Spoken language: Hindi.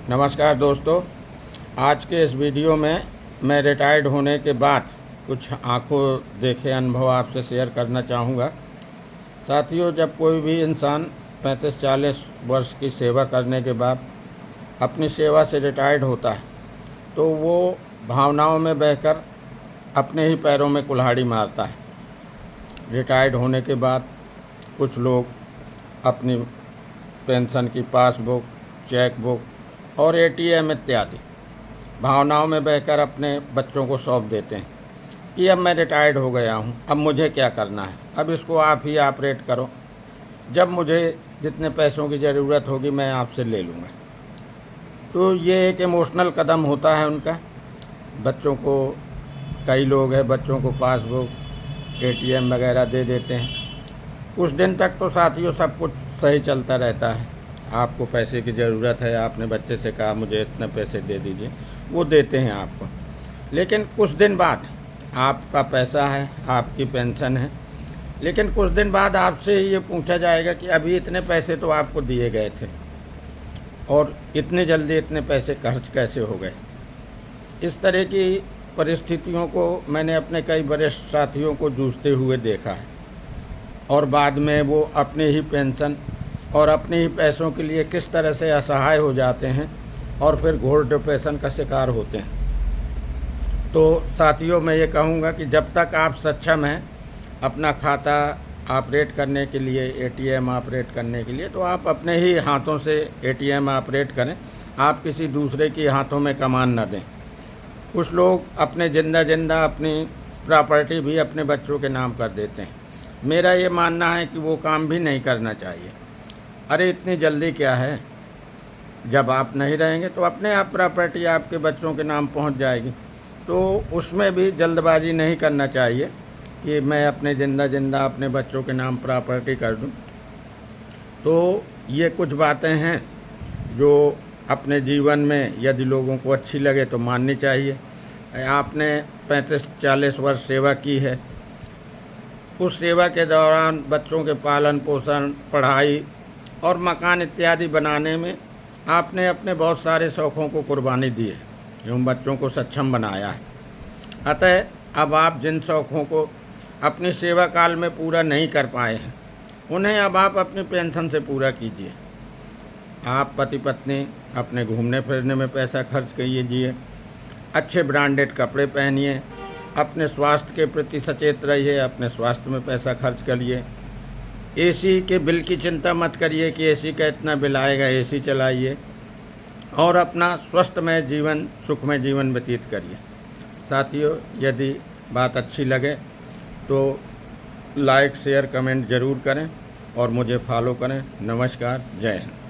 नमस्कार दोस्तों। आज के इस वीडियो में मैं रिटायर्ड होने के बाद कुछ आंखों देखे अनुभव आपसे शेयर करना चाहूँगा। साथियों, जब कोई भी इंसान 35-40 वर्ष की सेवा करने के बाद अपनी सेवा से रिटायर्ड होता है तो वो भावनाओं में बहकर अपने ही पैरों में कुल्हाड़ी मारता है। रिटायर्ड होने के बाद कुछ लोग अपनी पेंशन की पासबुक, चेक बुक और एटीएम इत्यादि भावनाओं में बहकर अपने बच्चों को सौंप देते हैं कि अब मैं रिटायर्ड हो गया हूँ, अब मुझे क्या करना है, अब इसको आप ही ऑपरेट करो, जब मुझे जितने पैसों की ज़रूरत होगी मैं आपसे ले लूँगा। तो ये एक इमोशनल कदम होता है उनका। बच्चों को, कई लोग हैं बच्चों को पासबुक, एटीएम वगैरह दे देते हैं। कुछ दिन तक तो साथियों सब कुछ सही चलता रहता है। आपको पैसे की ज़रूरत है, आपने बच्चे से कहा मुझे इतने पैसे दे दीजिए, वो देते हैं आपको। लेकिन कुछ दिन बाद आपका पैसा है, आपकी पेंशन है, लेकिन कुछ दिन बाद आपसे ये पूछा जाएगा कि अभी इतने पैसे तो आपको दिए गए थे और इतने जल्दी इतने पैसे खर्च कैसे हो गए। इस तरह की परिस्थितियों को मैंने अपने कई वरिष्ठ साथियों को जूझते हुए देखा है और बाद में वो अपनी ही पेंशन और अपने ही पैसों के लिए किस तरह से असहाय हो जाते हैं और फिर घोर डिप्रेशन का शिकार होते हैं। तो साथियों, मैं ये कहूँगा कि जब तक आप सक्षम हैं अपना खाता ऑपरेट करने के लिए, एटीएम ऑपरेट करने के लिए, तो आप अपने ही हाथों से एटीएम ऑपरेट करें। आप किसी दूसरे के हाथों में कमान न दें। कुछ लोग अपने जिंदा अपनी प्रॉपर्टी भी अपने बच्चों के नाम कर देते हैं। मेरा ये मानना है कि वो काम भी नहीं करना चाहिए। अरे इतनी जल्दी क्या है, जब आप नहीं रहेंगे तो अपने आप प्रॉपर्टी आपके बच्चों के नाम पहुंच जाएगी। तो उसमें भी जल्दबाजी नहीं करना चाहिए कि मैं अपने जिंदा अपने बच्चों के नाम प्रॉपर्टी कर दूं। तो ये कुछ बातें हैं जो अपने जीवन में यदि लोगों को अच्छी लगे तो माननी चाहिए। आपने 35-40 वर्ष सेवा की है, उस सेवा के दौरान बच्चों के पालन पोषण, पढ़ाई और मकान इत्यादि बनाने में आपने अपने बहुत सारे शौक़ों को कुर्बानी दी है एवं बच्चों को सक्षम बनाया है। अतः अब आप जिन शौक़ों को अपनी सेवा काल में पूरा नहीं कर पाए हैं, उन्हें अब आप अपनी पेंशन से पूरा कीजिए। आप पति पत्नी अपने घूमने फिरने में पैसा खर्च कीजिए, अच्छे ब्रांडेड कपड़े पहनिए, अपने स्वास्थ्य के प्रति सचेत रहिए, अपने स्वास्थ्य में पैसा खर्च करिए। एसी के बिल की चिंता मत करिए कि एसी का इतना बिल आएगा, एसी चलाइए और अपना स्वस्थमय जीवन, सुखमय जीवन व्यतीत करिए। साथियों, यदि बात अच्छी लगे तो लाइक, शेयर, कमेंट ज़रूर करें और मुझे फॉलो करें। नमस्कार, जय हिंद।